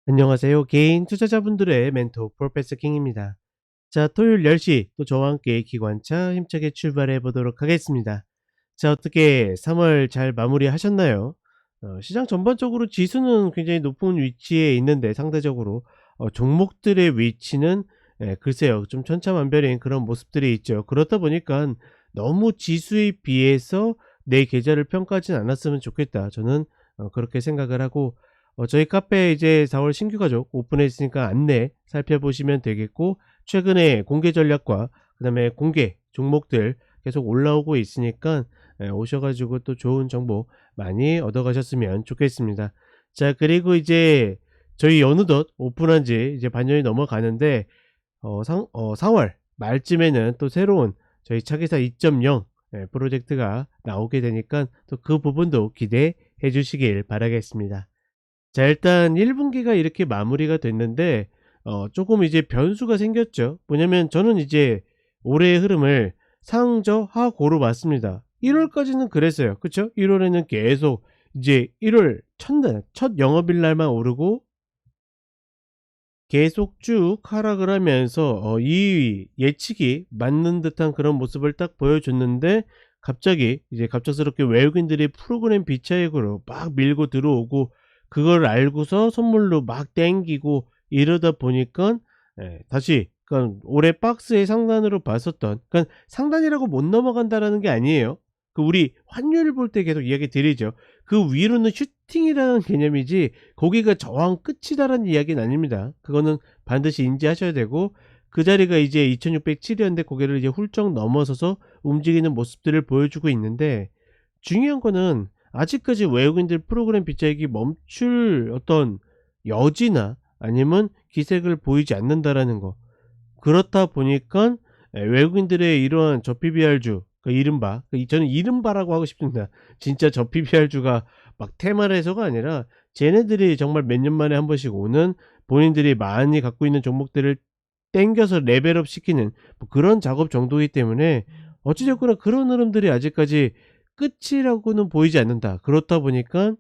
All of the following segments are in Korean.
안녕하세요. 개인 투자자분들의 멘토 프로페서 킹입니다. 자, 토요일 10시 또 저와 함께 기관차 힘차게 출발해 보도록 하겠습니다. 자, 어떻게 3월 잘 마무리하셨나요? 시장 전반적으로 지수는 굉장히 높은 위치에 있는데 상대적으로 종목들의 위치는 글쎄요. 좀 천차만별인 그런 모습들이 있죠. 그렇다 보니까 너무 지수에 비해서 내 계좌를 평가하진 않았으면 좋겠다. 저는 그렇게 생각을 하고 저희 카페에 이제 4월 신규 가족 오픈했으니까 안내 살펴보시면 되겠고, 최근에 공개 전략과 그다음에 공개 종목들 계속 올라오고 있으니까 오셔 가지고 또 좋은 정보 많이 얻어 가셨으면 좋겠습니다. 자, 그리고 이제 저희 어느덧 오픈한 지 이제 반년이 넘어가는데 4월 말쯤에는 또 새로운 저희 차기사 2.0 프로젝트가 나오게 되니까 또 그 부분도 기대해 주시길 바라겠습니다. 자, 일단 1 분기가 이렇게 마무리가 됐는데 쪼금 이제 변수가 생겼죠. 뭐냐면 저는 이제 올해의 흐름을 상저하고로 봤습니다. 1 월까지는 그랬어요. 그쵸? 1 월에는 계속 이제 1월 첫날 첫 영업일 날만 오르고 계속 쭉 하락을 하면서 이 예측이 맞는 듯한 그런 모습을 딱 보여줬는데, 갑자기 이제 갑작스럽게 외국인들이 프로그램 비차익으로 막 밀고 들어오고, 그걸 알고서 선물로 막 땡기고 이러다 보니까 다시 그러니까 올해 박스의 상단으로 봤었던, 그러니까 상단이라고 못 넘어간다라는 게 아니에요. 그 우리 환율 볼 때 계속 이야기 드리죠. 그 위로는 슈팅이라는 개념이지 거기가 저항 끝이다라는 이야기는 아닙니다. 그거는 반드시 인지하셔야 되고, 그 자리가 이제 2607이었는데 고개를 이제 훌쩍 넘어서서 움직이는 모습들을 보여주고 있는데, 중요한 거는 아직까지 외국인들 프로그램 비차익이 멈출 어떤 여지나 아니면 기색을 보이지 않는다라는 거. 그렇다 보니까 외국인들의 이러한 저PBR주, 그 이른바 저는 이른바라고 하고 싶습니다. 진짜 저PBR주가 막 테마를 해서가 아니라 쟤네들이 정말 몇 년 만에 한 번씩 오는, 본인들이 많이 갖고 있는 종목들을 땡겨서 레벨업 시키는 뭐 그런 작업 정도이기 때문에, 어찌 됐거나 그런 흐름들이 아직까지 끝이라고는 보이지 않는다. 그렇다 보니까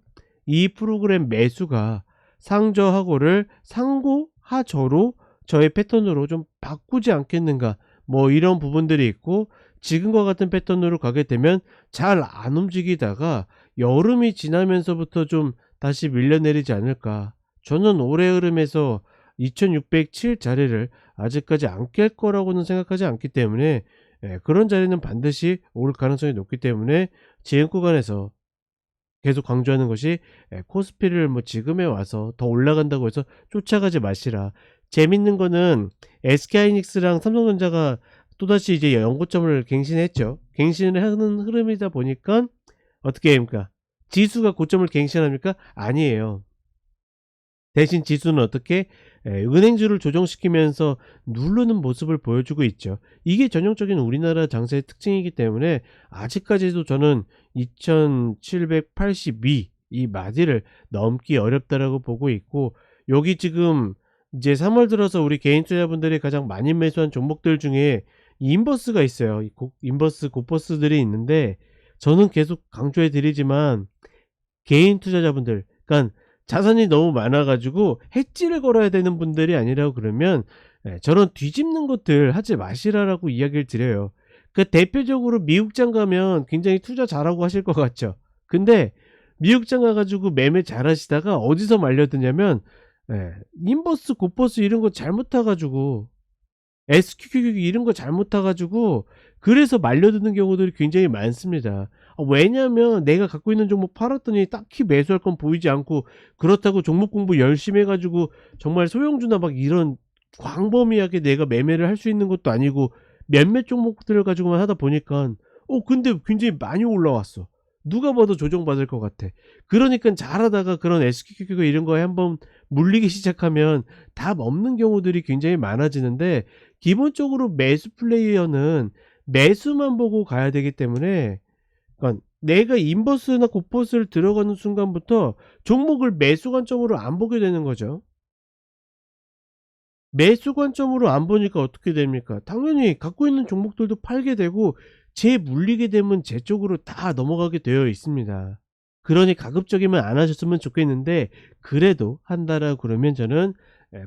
이 프로그램 매수가 상저하고를 상고하저로 저의 패턴으로 좀 바꾸지 않겠는가, 뭐 이런 부분들이 있고, 지금과 같은 패턴으로 가게 되면 잘 안 움직이다가 여름이 지나면서부터 좀 다시 밀려내리지 않을까. 저는 올해 흐름에서 2607 자리를 아직까지 안 깰 거라고는 생각하지 않기 때문에, 그런 자리는 반드시 올 가능성이 높기 때문에 지금 구간에서 계속 강조하는 것이, 코스피를 뭐 지금에 와서 더 올라간다고 해서 쫓아가지 마시라. 재밌는 거는 SK하이닉스랑 삼성전자가 또다시 이제 연고점을 갱신했죠. 갱신을 하는 흐름이다 보니까 어떻게 됩니까? 지수가 고점을 갱신합니까? 아니에요. 대신 지수는 어떻게 은행주를 조정시키면서 누르는 모습을 보여주고 있죠. 이게 전형적인 우리나라 장세의 특징이기 때문에 아직까지도 저는 2782 이 마디를 넘기 어렵다라고 보고 있고, 여기 지금 이제 3월 들어서 우리 개인 투자분들이 가장 많이 매수한 종목들 중에 인버스가 있어요. 인버스 고퍼스들이 있는데, 저는 계속 강조해 드리지만 개인 투자자분들, 그러니까 자산이 너무 많아 가지고 해지를 걸어야 되는 분들이 아니라고 그러면 저런 뒤집는 것들 하지 마시라라고 이야기를 드려요. 그 대표적으로 미국장 가면 굉장히 투자 잘하고 하실 것 같죠. 근데 미국장 가 가지고 매매 잘하시다가 어디서 말려드냐면 인버스 고퍼스 이런 거 잘못 타 가지고, SQQQ 이런 거 잘못 타 가지고 그래서 말려드는 경우들이 굉장히 많습니다. 왜냐하면 내가 갖고 있는 종목 팔았더니 딱히 매수할 건 보이지 않고, 그렇다고 종목 공부 열심히 해 가지고 정말 소형주나 막 이런 광범위하게 내가 매매를 할 수 있는 것도 아니고 몇몇 종목들을 가지고만 하다 보니까 근데 굉장히 많이 올라왔어. 누가 봐도 조정받을 것 같아. 그러니깐 잘하다가 그런 SQQQ 이런 거에 한번 물리기 시작하면 답 없는 경우들이 굉장히 많아지는데, 기본적으로 매수 플레이어는 매수만 보고 가야 되기 때문에, 그러니까 내가 인버스나 고퍼스를 들어가는 순간부터 종목을 매수 관점으로 안 보게 되는 거죠. 매수 관점으로 안 보니까 어떻게 됩니까? 당연히 갖고 있는 종목들도 팔게 되고 제 물리게 되면 제 쪽으로 다 넘어가게 되어 있습니다. 그러니 가급적이면 안 하셨으면 좋겠는데 그래도 한다라고 그러면 저는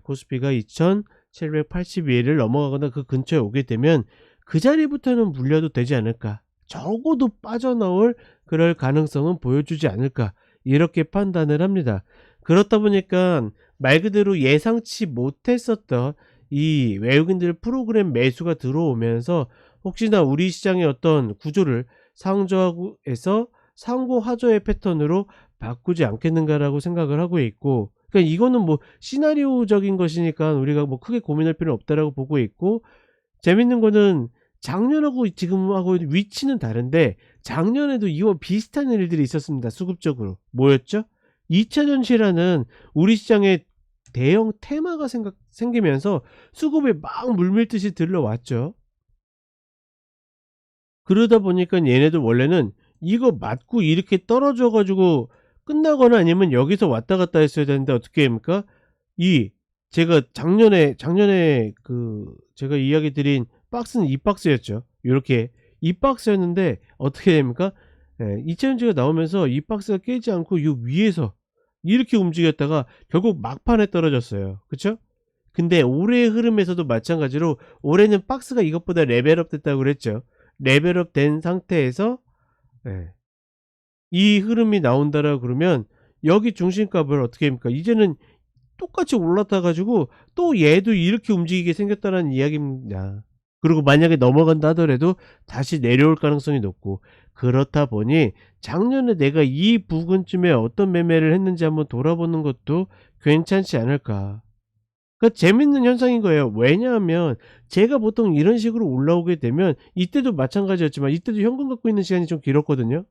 코스피가 2,782를 넘어가거나 그 근처에 오게 되면 그 자리부터는 물려도 되지 않을까. 적어도 빠져나올 그럴 가능성은 보여주지 않을까. 이렇게 판단을 합니다. 그렇다 보니까 말 그대로 예상치 못했었던 이 외국인들 프로그램 매수가 들어오면서 혹시나 우리 시장의 어떤 구조를 상저하고 해서 상고하저의 패턴으로 바꾸지 않겠는가라고 생각을 하고 있고, 그러니까 이거는 뭐 시나리오적인 것이니까 우리가 뭐 크게 고민할 필요는 없다라고 보고 있고, 재밌는 거는 작년하고 지금하고 위치는 다른데 작년에도 이와 비슷한 일들이 있었습니다. 수급적으로. 뭐였죠? 2차 전지라는 우리 시장에 대형 테마가 생기면서 수급에 막 물밀듯이 들러왔죠. 그러다 보니까 얘네들 원래는 이거 맞고 이렇게 떨어져 가지고 끝나거나 아니면 여기서 왔다 갔다 했어야 되는데 어떻게 됩니까? 이 제가 작년에 그 제가 이야기 드린 박스는 이 박스였죠. 요렇게 이 박스였는데 어떻게 됩니까? 예, 이차전지가 나오면서 이 박스가 깨지 않고 요 위에서 이렇게 움직였다가 결국 막판에 떨어졌어요. 그쵸? 근데 올해의 흐름에서도 마찬가지로 올해는 박스가 이것보다 레벨업 됐다고 그랬죠. 레벨업 된 상태에서 예, 이 흐름이 나온다라고 그러면 여기 중심값을 어떻게 합니까? 이제는 똑같이 올라타 가지고 또 얘도 이렇게 움직이게 생겼다라는 이야기입니다. 그리고 만약에 넘어간다 하더라도 다시 내려올 가능성이 높고, 그렇다 보니 작년에 내가 이 부근쯤에 어떤 매매를 했는지 한번 돌아보는 것도 괜찮지 않을까. 그러니까 재밌는 현상인 거예요. 왜냐하면 제가 보통 이런 식으로 올라오게 되면 이때도 마찬가지였지만 이때도 현금 갖고 있는 시간이 좀 길었거든요.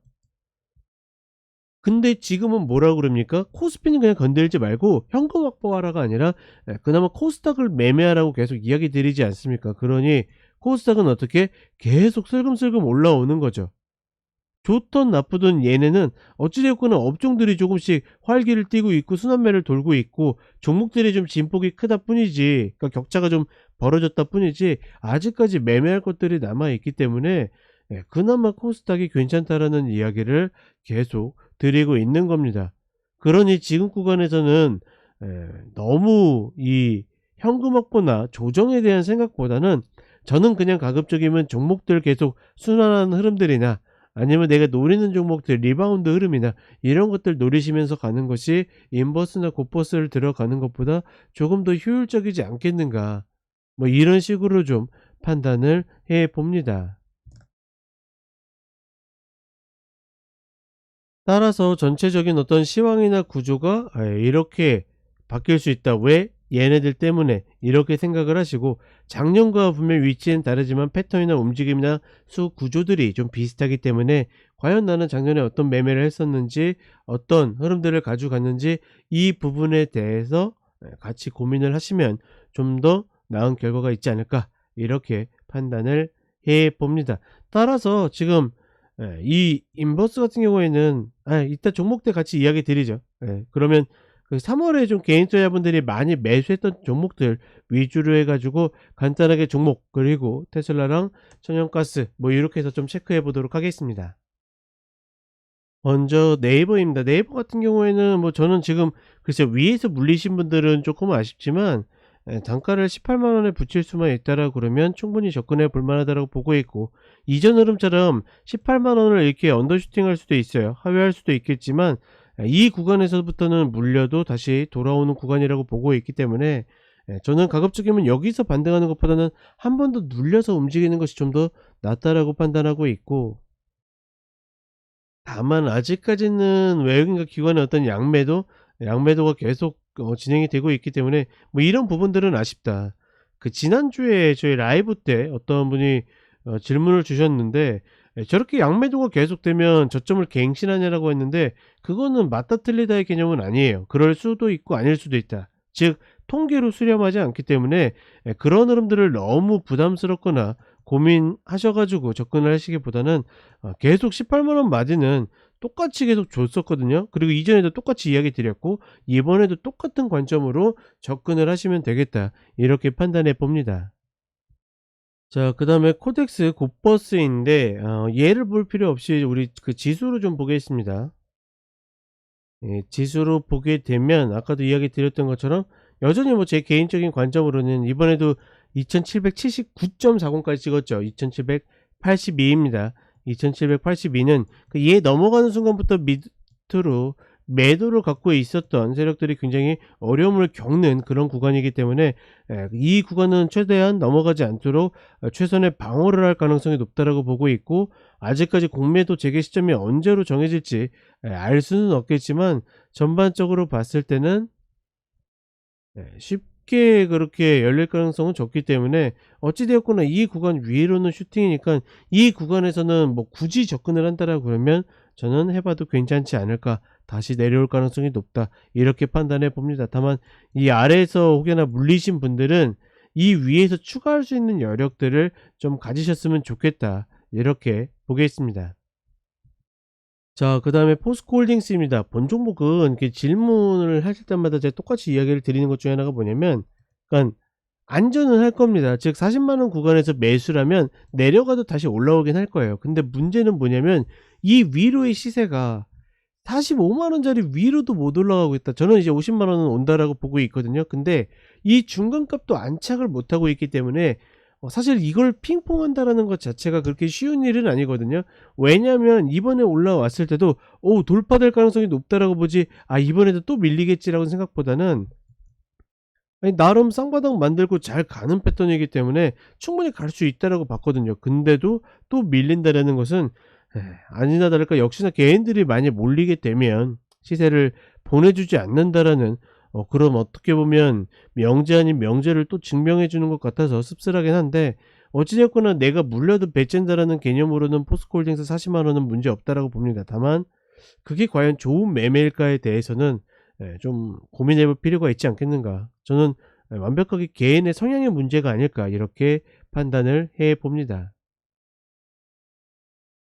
근데 지금은 뭐라 그럽니까? 코스피는 그냥 건들지 말고 현금 확보하라가 아니라 그나마 코스닥을 매매하라고 계속 이야기 드리지 않습니까? 그러니 코스닥은 어떻게 계속 슬금슬금 올라오는 거죠. 좋든 나쁘든 얘네는 어찌되었거나 업종들이 조금씩 활기를 띠고 있고 순환매를 돌고 있고 종목들이 좀 진폭이 크다 뿐이지, 그러니까 격차가 좀 벌어졌다 뿐이지 아직까지 매매할 것들이 남아 있기 때문에 그나마 코스닥이 괜찮다라는 이야기를 계속 드리고 있는 겁니다. 그러니 지금 구간에서는 너무 이 현금 확보나 조정에 대한 생각보다는 저는 그냥 가급적이면 종목들 계속 순환하는 흐름들이나 아니면 내가 노리는 종목들 리바운드 흐름이나 이런 것들 노리시면서 가는 것이 인버스나 곧버스를 들어가는 것보다 조금 더 효율적이지 않겠는가, 뭐 이런 식으로 좀 판단을 해 봅니다. 따라서 전체적인 어떤 시황이나 구조가 이렇게 바뀔 수 있다. 왜? 얘네들 때문에 이렇게 생각을 하시고, 작년과 분명 위치는 다르지만 패턴이나 움직임이나 수 구조들이 좀 비슷하기 때문에 과연 나는 작년에 어떤 매매를 했었는지 어떤 흐름들을 가져갔는지 이 부분에 대해서 같이 고민을 하시면 좀 더 나은 결과가 있지 않을까, 이렇게 판단을 해 봅니다. 따라서 지금 이 인버스 같은 경우에는 이따 종목들 같이 이야기 드리죠. 그러면 그 3월에 좀 개인 투자자분들이 많이 매수했던 종목들 위주로 해 가지고 간단하게 종목, 그리고 테슬라랑 천연가스 뭐 이렇게 해서 좀 체크해 보도록 하겠습니다. 먼저 네이버입니다. 네이버 같은 경우에는 뭐 저는 지금 글쎄 위에서 물리신 분들은 조금 아쉽지만 단가를 18만 원에 붙일 수만 있다라 그러면 충분히 접근해 볼 만하다고 보고 있고, 이전 흐름처럼 18만 원을 이렇게 언더슈팅할 수도 있어요. 하회할 수도 있겠지만 이 구간에서부터는 물려도 다시 돌아오는 구간이라고 보고 있기 때문에 저는 가급적이면 여기서 반등하는 것보다는 한 번 더 눌려서 움직이는 것이 좀 더 낫다라고 판단하고 있고, 다만 아직까지는 외국인과 기관의 어떤 양매도가 계속 진행이 되고 있기 때문에 뭐 이런 부분들은 아쉽다. 그 지난주에 저희 라이브 때 어떤 분이 질문을 주셨는데 저렇게 양매도가 계속되면 저점을 갱신하냐라고 했는데, 그거는 맞다 틀리다의 개념은 아니에요. 그럴 수도 있고 아닐 수도 있다. 즉 통계로 수렴하지 않기 때문에 그런 흐름들을 너무 부담스럽거나 고민하셔 가지고 접근을 하시기보다는 계속 18만 원 마진은 똑같이 계속 줬었거든요. 그리고 이전에도 똑같이 이야기 드렸고 이번에도 똑같은 관점으로 접근을 하시면 되겠다, 이렇게 판단해 봅니다. 자, 그다음에 코덱스 곧버스인데 얘를 볼 필요 없이 우리 그 지수로 좀 보겠습니다. 예, 지수로 보게 되면 아까도 이야기 드렸던 것처럼 여전히 뭐 제 개인적인 관점으로는 이번에도 2779.40까지 찍었죠. 2782입니다. 2782는 그 얘 넘어가는 순간부터 밑으로 매도를 갖고 있었던 세력들이 굉장히 어려움을 겪는 그런 구간이기 때문에 이 구간은 최대한 넘어가지 않도록 최선의 방어를 할 가능성이 높다라고 보고 있고, 아직까지 공매도 재개 시점이 언제로 정해질지 알 수는 없겠지만 전반적으로 봤을 때는 쉽게 그렇게 열릴 가능성은 적기 때문에 어찌 되었거나 이 구간 위로는 슈팅이니까 이 구간에서는 뭐 굳이 접근을 한다라고 그러면 저는 해 봐도 괜찮지 않을까. 다시 내려올 가능성이 높다. 이렇게 판단해 봅니다. 다만 이 아래에서 혹여나 물리신 분들은 이 위에서 추가할 수 있는 여력들을 좀 가지셨으면 좋겠다. 이렇게 보겠습니다. 자, 그다음에 포스코홀딩스입니다. 본 종목은 이렇게 질문을 하실 때마다 제가 똑같이 이야기를 드리는 것 중에 하나가 뭐냐면, 그러니까 안전은 할 겁니다. 즉 40만 원 구간에서 매수라면 내려가도 다시 올라오긴 할 거예요. 근데 문제는 뭐냐면 이 위로의 시세가 45만 원짜리 위로도 못 올라가고 있다. 저는 이제 50만 원은 온다라고 보고 있거든요. 근데 이 중간값도 안착을 못 하고 있기 때문에 사실 이걸 핑퐁한다라는 것 자체가 그렇게 쉬운 일은 아니거든요. 왜냐하면 이번에 올라왔을 때도 돌파될 가능성이 높다라고 보지, 이번에도 또 밀리겠지라고 생각보다는 아니 나름 쌍바닥 만들고 잘 가는 패턴이기 때문에 충분히 갈 수 있다라고 봤거든요. 근데도 또 밀린다라는 것은 아니나 다를까 역시나 개인들이 많이 몰리게 되면 시세를 보내주지 않는다라는 그런 어떻게 보면 명제 아닌 명제를 또 증명해 주는 것 같아서 씁쓸하긴 한데, 어찌 됐거나 내가 물려도 배쨘다라는 개념으로는 포스코홀딩스 40만 원은 문제 없다라고 봅니다. 다만 그게 과연 좋은 매매일까에 대해서는 좀 고민해 볼 필요가 있지 않겠는가. 저는 완벽하게 개인의 성향의 문제가 아닐까 이렇게 판단을 해 봅니다.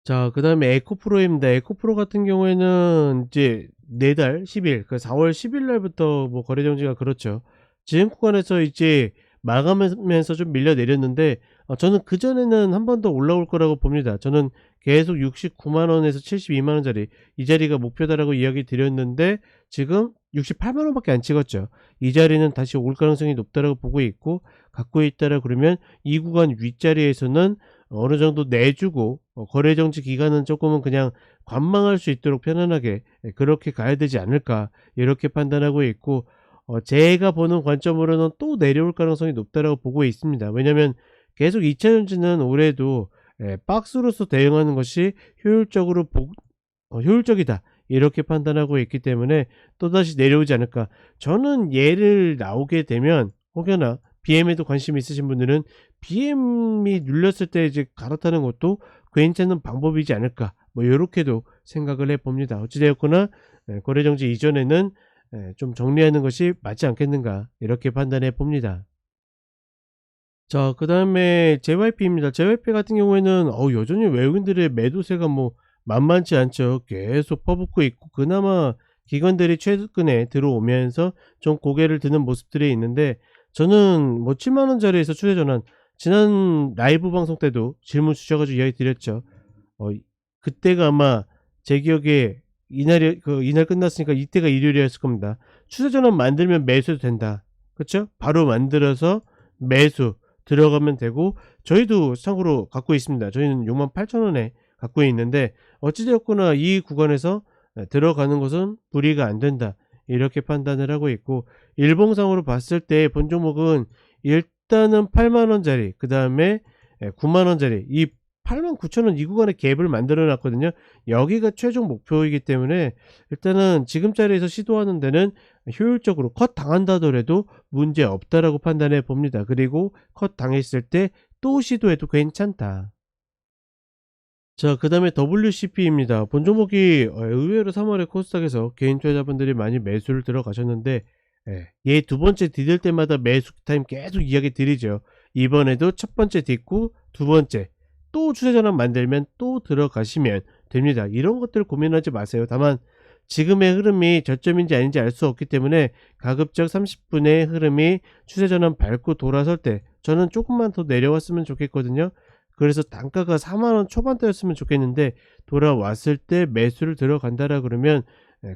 자, 그다음에 에코프로입니다. 에코프로 같은 경우에는 이제 내달 10 일, 그 4월 10일 날부터 뭐 거래 정지가 그렇죠. 지금 구간에서 이제 마감하면서 좀 밀려 내렸는데 저는 그전에는 한 번 더 올라올 거라고 봅니다. 저는 계속 69만 원에서 72만 원짜리 이 자리가 목표다라고 이야기 드렸는데 지금 68만 원밖에 안 찍었죠. 이 자리는 다시 올 가능성이 높다라고 보고 있고, 갖고 있다라 그러면 이 구간 윗자리에서는 어느 정도 내주고 거래 정지 기간은 조금은 그냥 관망할 수 있도록 편안하게 그렇게 가야 되지 않을까 이렇게 판단하고 있고, 제가 보는 관점으로는 또 내려올 가능성이 높다라고 보고 있습니다. 왜냐하면 계속 2차 전지는 올해도 박스로서 대응하는 것이 효율적이다 이렇게 판단하고 있기 때문에 또다시 내려오지 않을까. 저는 얘를 나오게 되면 혹여나 BM에도 관심 있으신 분들은 BM이 눌렸을 때 이제 갈아타는 것도 괜찮은 방법이지 않을까, 뭐 요렇게도 생각을 해 봅니다. 어찌 되었거나 거래 정지 이전에는 좀 정리하는 것이 맞지 않겠는가 이렇게 판단해 봅니다. 자, 그다음에 JYP입니다. JYP 같은 경우에는 여전히 외국인들의 매도세가 뭐 만만치 않죠. 계속 퍼붓고 있고, 그나마 기관들이 최근에 들어오면서 좀 고개를 드는 모습들이 있는데, 저는 뭐 7만 원짜리에서 추세 전환, 지난 라이브 방송 때도 질문 주셔 가지고 이야기 드렸죠. 어 그때가 아마 제 기억에 이날 끝났으니까 이때가 일요일이었을 겁니다. 추세 전환 만들면 매수해도 된다. 그쵸? 바로 만들어서 매수 들어가면 되고, 저희도 참고로 갖고 있습니다. 저희는 68,000원에 갖고 있는데 어찌 되었거나 이 구간에서 들어가는 것은 불이가 안 된다 이렇게 판단을 하고 있고, 일봉상으로 봤을 때 본 종목은 일단은 8만 원짜리, 그다음에 9만 원짜리, 이 89,000원 이 구간에 갭을 만들어 놨거든요. 여기가 최종 목표이기 때문에 일단은 지금 자리에서 시도하는 데는 효율적으로 컷 당한다 하더라도 문제 없다라고 판단해 봅니다. 그리고 컷 당했을 때 또 시도해도 괜찮다. 자, 그다음에 WCP입니다. 본 종목이 의외로 3월에 코스닥에서 개인 투자자분들이 많이 매수를 들어가셨는데, 얘 두 번째 디딜 때마다 매수 타임 계속 이야기 드리죠. 이번에도 첫 번째 딛고 두 번째 또 추세 전환 만들면 또 들어가시면 됩니다. 이런 것들 고민하지 마세요. 다만 지금의 흐름이 저점인지 아닌지 알 수 없기 때문에 가급적 30분의 흐름이 추세 전환 밟고 돌아설 때 저는 조금만 더 내려왔으면 좋겠거든요. 그래서 단가가 4만 원 초반대였으면 좋겠는데 돌아왔을 때 매수를 들어간다라 그러면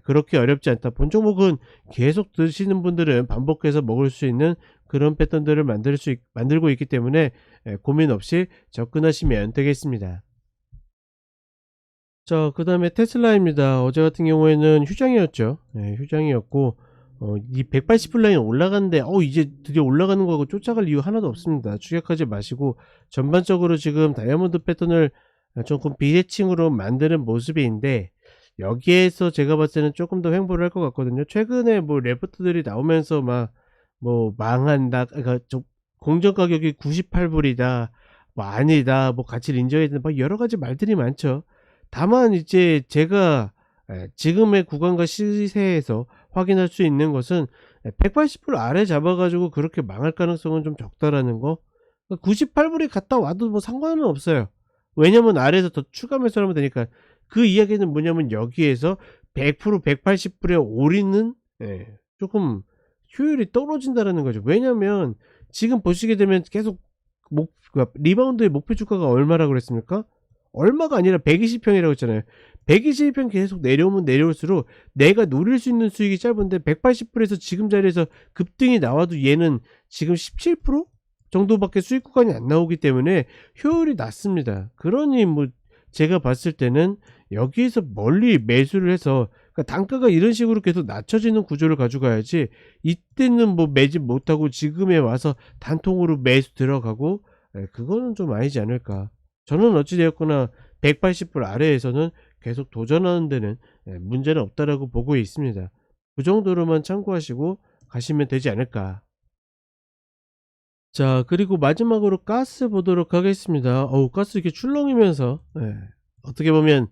그렇게 어렵지 않다. 본 종목은 계속 드시는 분들은 반복해서 먹을 수 있는 그런 패턴들을 만들고 있기 때문에 고민 없이 접근하시면 되겠습니다. 자, 그다음에 테슬라입니다. 어제 같은 경우에는 휴장이었죠. 휴장이었고 이 180불 라인 올라갔는데 이제 드디어 올라가는 거하고 쫓아갈 이유 하나도 없습니다. 추격하지 마시고 전반적으로 지금 다이아몬드 패턴을 조금 비대칭으로 만드는 모습인데, 여기에서 제가 봤을 때는 조금 더 횡보를 할 것 같거든요. 최근에 뭐 레포트들이 나오면서 막 뭐 망한다, 그러니까 좀 공정 가격이 98불이다, 뭐 아니다, 뭐 가치를 인정해야 된다, 막 여러 가지 말들이 많죠. 다만 이제 제가 지금의 구간과 시세에서 확인할 수 있는 것은 180불 아래 잡아 가지고 그렇게 망할 가능성은 좀 적다라는 거. 98불이 갔다 와도 뭐 상관은 없어요. 왜냐면 아래에서 더 추가 매수를 하면 되니까. 그 이야기는 뭐냐면 여기에서 100% 180불에 올인은 쪼끔 효율이 떨어진다라는 거죠. 왜냐면 지금 보시게 되면 계속 그러니까 리바운드의 목표 주가가 얼마라고 그랬습니까? 얼마가 아니라 120평이라고 했잖아요. 120평 계속 내려오면 내려올수록 내가 노릴 수 있는 수익이 짧은데, 180불에서 지금 자리에서 급등이 나와도 얘는 지금 17% 정도밖에 수익 구간이 안 나오기 때문에 효율이 낮습니다. 그러니 뭐 제가 봤을 때는 여기에서 멀리 매수를 해서, 그러니까 단가가 이런 식으로 계속 낮춰지는 구조를 가져가야지, 이때는 뭐 매집 못하고 지금에 와서 단통으로 매수 들어가고, 그거는 좀 아니지 않을까. 저는 어찌 되었거나 180불 아래에서는 계속 도전하는 데는 문제는 없다라고 보고 있습니다. 그 정도로만 참고하시고 가시면 되지 않을까. 자, 그리고 마지막으로 가스 보도록 하겠습니다. 가스 이렇게 출렁이면서 어떻게 보면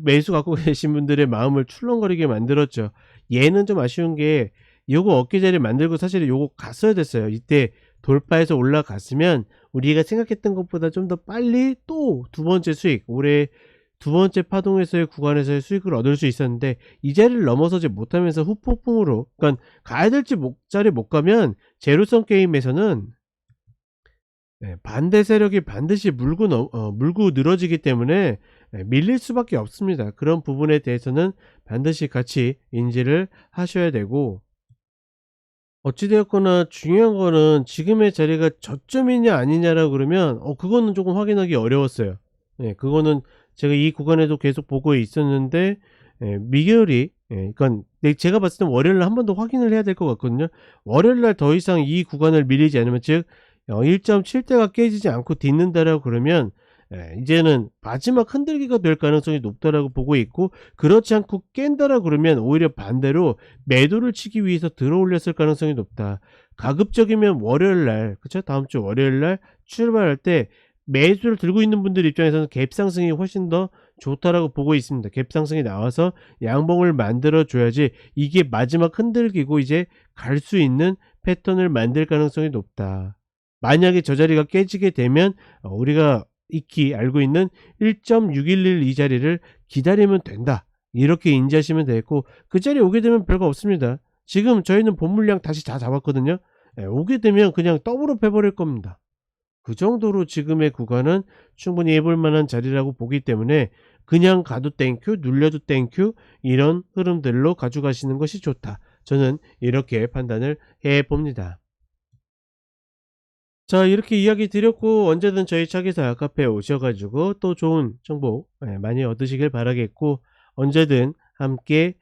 매수 갖고 계신 분들의 마음을 출렁거리게 만들었죠. 얘는 좀 아쉬운 게, 요거 어깨자리 만들고 사실 요거 갔어야 됐어요. 이때 돌파해서 올라갔으면 우리가 생각했던 것보다 좀 더 빨리 또 두 번째 수익, 올해 두 번째 파동에서의 구간에서의 수익을 얻을 수 있었는데, 이 자리를 넘어서지 못하면서 후폭풍으로, 그러니까 가야 될지 자리 못 가면 제로섬 게임에서는 반대 세력이 반드시 물고 늘어지기 때문에 밀릴 수밖에 없습니다. 그런 부분에 대해서는 반드시 같이 인지를 하셔야 되고, 어찌 되었거나 중요한 거는 지금의 자리가 저점이냐 아니냐라고 그러면 그거는 조금 확인하기 어려웠어요. 그거는 제가 이 구간에도 계속 보고 있었는데, 미결이, 그러니까 제가 봤을 땐 월요일 날 한 번 더 확인을 해야 될 것 같거든요. 월요일 날 더 이상 이 구간을 밀리지 않으면, 즉 1.7대가 깨지지 않고 딛는다라고 그러면 이제는 마지막 흔들기가 될 가능성이 높다라고 보고 있고, 그렇지 않고 깬다라고 그러면 오히려 반대로 매도를 치기 위해서 들어올렸을 가능성이 높다. 가급적이면 월요일날, 그쵸? 다음 주 월요일날 출발할 때 매수를 들고 있는 분들 입장에서는 갭 상승이 훨씬 더 좋다라고 보고 있습니다. 갭 상승이 나와서 양봉을 만들어 줘야지 이게 마지막 흔들기고 이제 갈 수 있는 패턴을 만들 가능성이 높다. 만약에 저 자리가 깨지게 되면 우리가 익히 알고 있는 1.611 이 자리를 기다리면 된다, 이렇게 인지하시면 되겠고, 그 자리에 오게 되면 별거 없습니다. 지금 저희는 본물량 다시 다 잡았거든요. 오게 되면 그냥 더블업 해버릴 겁니다. 그 정도로 지금의 구간은 충분히 해볼 만한 자리라고 보기 때문에 그냥 가도 땡큐, 눌려도 땡큐, 이런 흐름들로 가져가시는 것이 좋다. 저는 이렇게 판단을 해봅니다. 자, 이렇게 이야기 드렸고, 언제든 저희 차기사 카페에 오셔가지고 또 좋은 정보 많이 얻으시길 바라겠고, 언제든 함께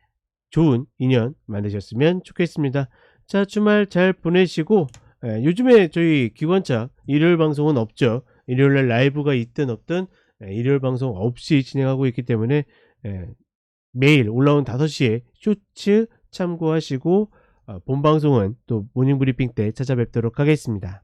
좋은 인연 만드셨으면 좋겠습니다. 자, 주말 잘 보내시고, 요즘에 저희 기관차 일요일 방송은 없죠. 일요일날 라이브가 있든 없든 일요일 방송 없이 진행하고 있기 때문에 매일 올라온 5시에 쇼츠 참고하시고, 본 방송은 또 모닝브리핑 때 찾아뵙도록 하겠습니다.